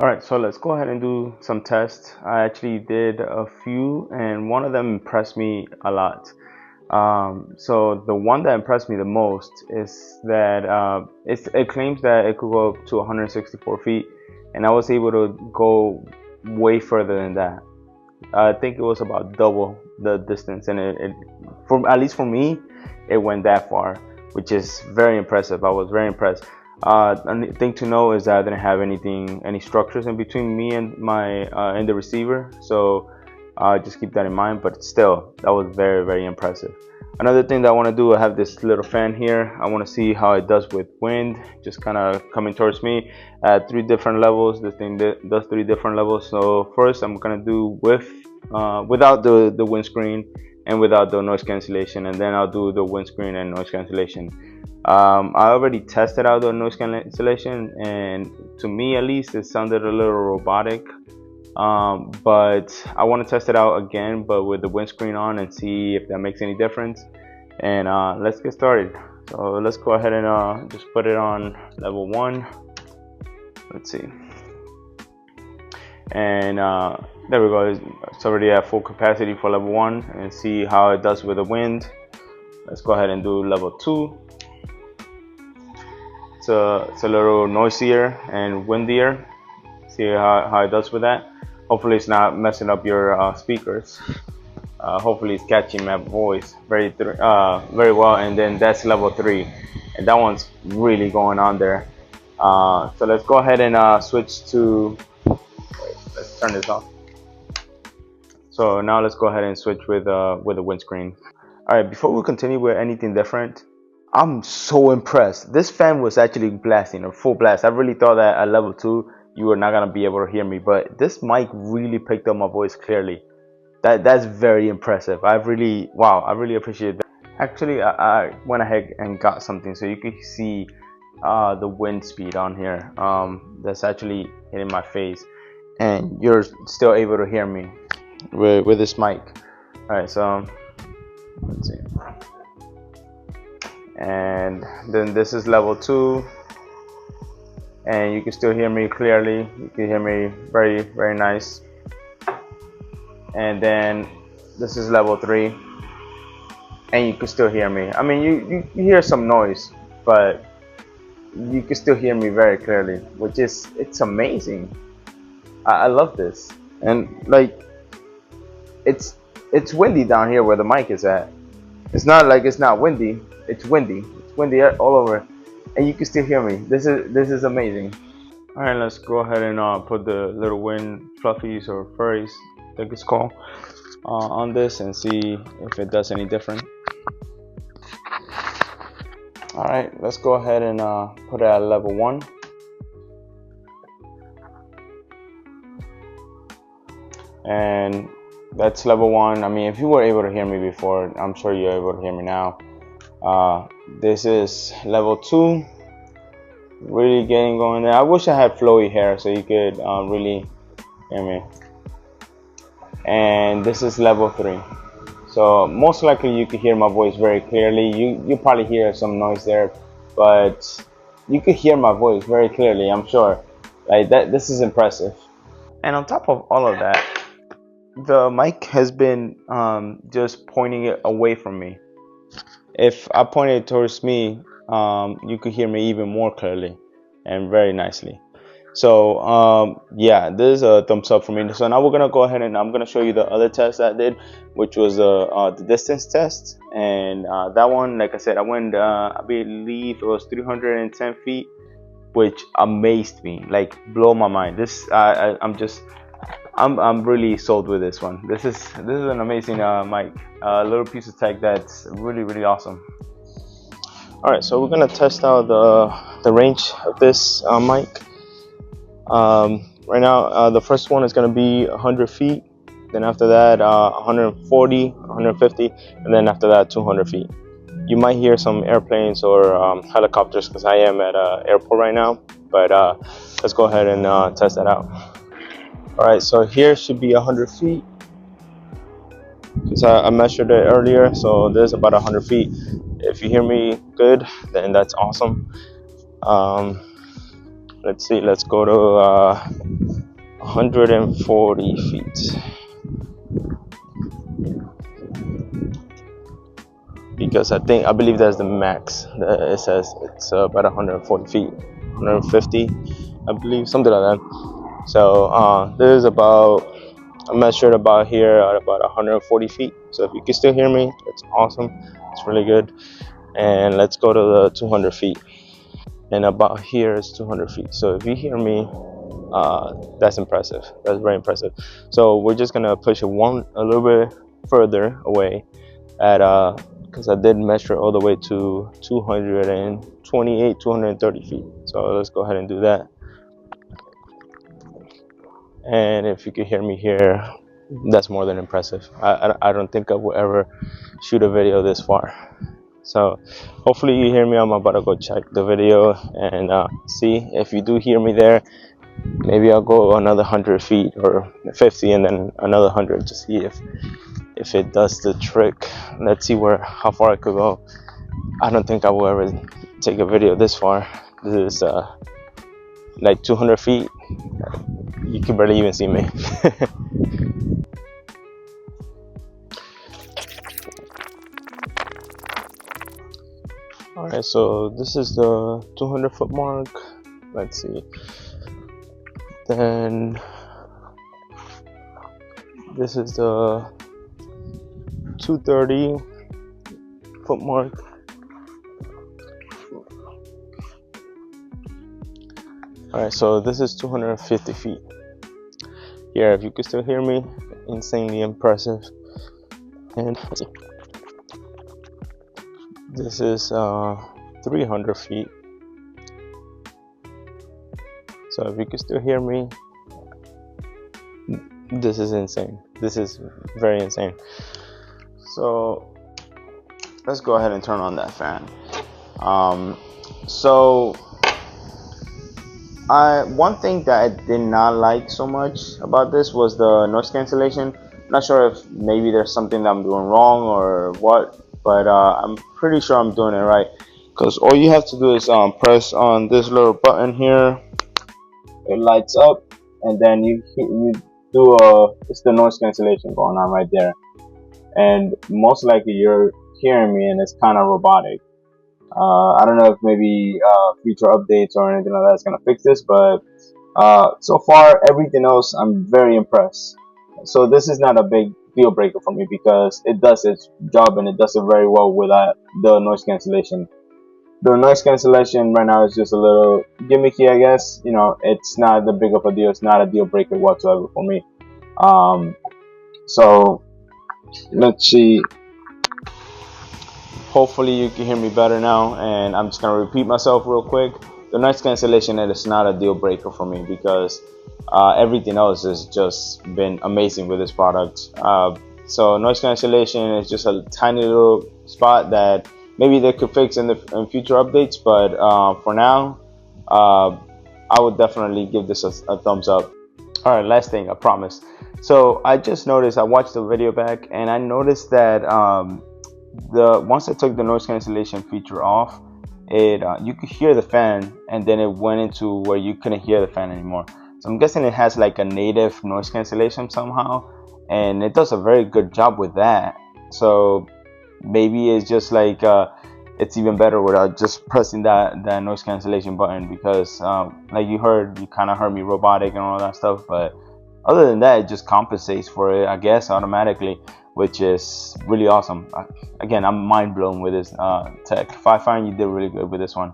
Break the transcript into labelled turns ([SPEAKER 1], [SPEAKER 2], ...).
[SPEAKER 1] All right, so let's go ahead and do some tests. I actually did a few, and one of them impressed me a lot. So the one that impressed me the most is that it claims that it could go up to 164 feet, and I was able to go way further than that. I think it was about double the distance, and for at least for me, it went that far, which is very impressive. I was very impressed. A thing to know is that I didn't have any structures in between me and my and the receiver, so just keep that in mind. But still, that was very, very impressive. Another thing that I want to do, I have this little fan here. I want to see how it does with wind, just kind of coming towards me at three different levels. This thing does three different levels. So first, I'm gonna do without the windscreen and without the noise cancellation, and then I'll do the windscreen and noise cancellation. I already tested out the noise cancellation, and to me at least, it sounded a little robotic. But I want to test it out again, but with the windscreen on, and see if that makes any difference. And let's get started. So let's go ahead and just put it on level 1. Let's see. And there we go. It's already at full capacity for level 1, and see how it does with the wind. Let's go ahead and do level 2. It's a little noisier and windier. See how it does with that. Hopefully it's not messing up your speakers. Hopefully it's catching my voice very well. And then that's level 3, and that one's really going on there. So let's go ahead and switch to. Wait, let's turn this off. So now let's go ahead and switch with the windscreen. All right, before we continue with anything different, I'm so impressed. This fan was actually blasting, or full blast. I really thought that at level 2 you were not gonna be able to hear me, but this mic really picked up my voice clearly. That's very impressive. I really appreciate that. Actually, I went ahead and got something so you can see the wind speed on here. That's actually hitting my face, and you're still able to hear me with this mic. All right, so let's see. And then this is level 2, and you can still hear me clearly. You can hear me very, very nice. And then this is level 3, and you can still hear me. I mean, you hear some noise, but you can still hear me very clearly, which is, it's amazing. I love this. And like, it's windy down here where the mic is at. It's not like it's not windy. It's windy. It's windy all over, and you can still hear me. This is amazing. All right, let's go ahead and put the little wind fluffies or furries, I think it's called, on this, and see if it does any different. All right, let's go ahead and put it at level 1. And that's level 1. I mean, if you were able to hear me before, I'm sure you're able to hear me now. This is level 2. Really getting going there. I wish I had flowy hair so you could really hear me. And this is level 3. So most likely you could hear my voice very clearly. You probably hear some noise there, but you could hear my voice very clearly, I'm sure. Like that, this is impressive. And on top of all of that, the mic has been just pointing it away from me. If I point it towards me, you could hear me even more clearly and very nicely. So yeah, this is a thumbs up for me. So now we're gonna go ahead and I'm gonna show you the other test I did, which was the distance test. And that one, like I said, I went I believe it was 310 feet, which amazed me, like blow my mind. This I'm really sold with this one. This is an amazing mic, a little piece of tech that's really, really awesome. All right, so we're gonna test out the range of this mic. Right now, the first one is gonna be 100 feet. Then after that, 140, 150, and then after that, 200 feet. You might hear some airplanes or helicopters because I am at an airport right now. But let's go ahead and test that out. All right, so here should be 100 feet because I measured it earlier, so there's about 100 feet. If you hear me good, then that's awesome. Let's see, let's go to 140 feet, because I believe that's the max. It says it's about 140 feet, 150, I believe, something like that. So this is about, I measured about here at about 140 feet. So if you can still hear me, that's awesome. It's really good. And let's go to the 200 feet. And about here is 200 feet. So if you hear me, that's impressive. That's very impressive. So we're just gonna push it a little bit further away at because I did measure all the way to 228, 230 feet. So let's go ahead and do that. And if you can hear me here, that's more than impressive. I don't think I will ever shoot a video this far. So hopefully you hear me. I'm about to go check the video and see if you do hear me there. Maybe I'll go another 100 feet or 50 and then another 100 to see if it does the trick. Let's see how far I could go. I don't think I will ever take a video this far. This is like 200 feet. You can barely even see me. Alright, so this is the 200 foot mark. Let's see. Then this is the 230 foot mark. Alright, so this is 250 feet. Here, if you can still hear me, insanely impressive. And this is 300 feet. So if you can still hear me, this is insane. This is very insane. So let's go ahead and turn on that fan. So one thing that I did not like so much about this was the noise cancellation. I'm not sure if maybe there's something that I'm doing wrong or what, but I'm pretty sure I'm doing it right, because all you have to do is press on this little button here. It lights up, and then you do it's the noise cancellation going on right there, and most likely you're hearing me, and it's kind of robotic. I don't know if maybe future updates or anything like that is gonna fix this, but so far everything else I'm very impressed. So this is not a big deal breaker for me because it does its job and it does it very well without the noise cancellation. The noise cancellation right now is just a little gimmicky, I guess. You know, it's not that big of a deal. It's not a deal breaker whatsoever for me. So let's see. Hopefully you can hear me better now, and I'm just gonna repeat myself real quick. The noise cancellation is not a deal breaker for me because everything else has just been amazing with this product. So noise cancellation is just a tiny little spot that maybe they could fix in future updates, but for now, I would definitely give this a thumbs up. All right, last thing, I promise. So I just noticed, I watched the video back, and I noticed that once I took the noise cancellation feature off, you could hear the fan, and then it went into where you couldn't hear the fan anymore. So I'm guessing it has like a native noise cancellation somehow, and it does a very good job with that. So maybe it's just like it's even better without just pressing that noise cancellation button, because like you kind of heard me robotic and all that stuff, but other than that, it just compensates for it, I guess, automatically, which is really awesome. Again, I'm mind blown with this tech. Fifine, you did really good with this one.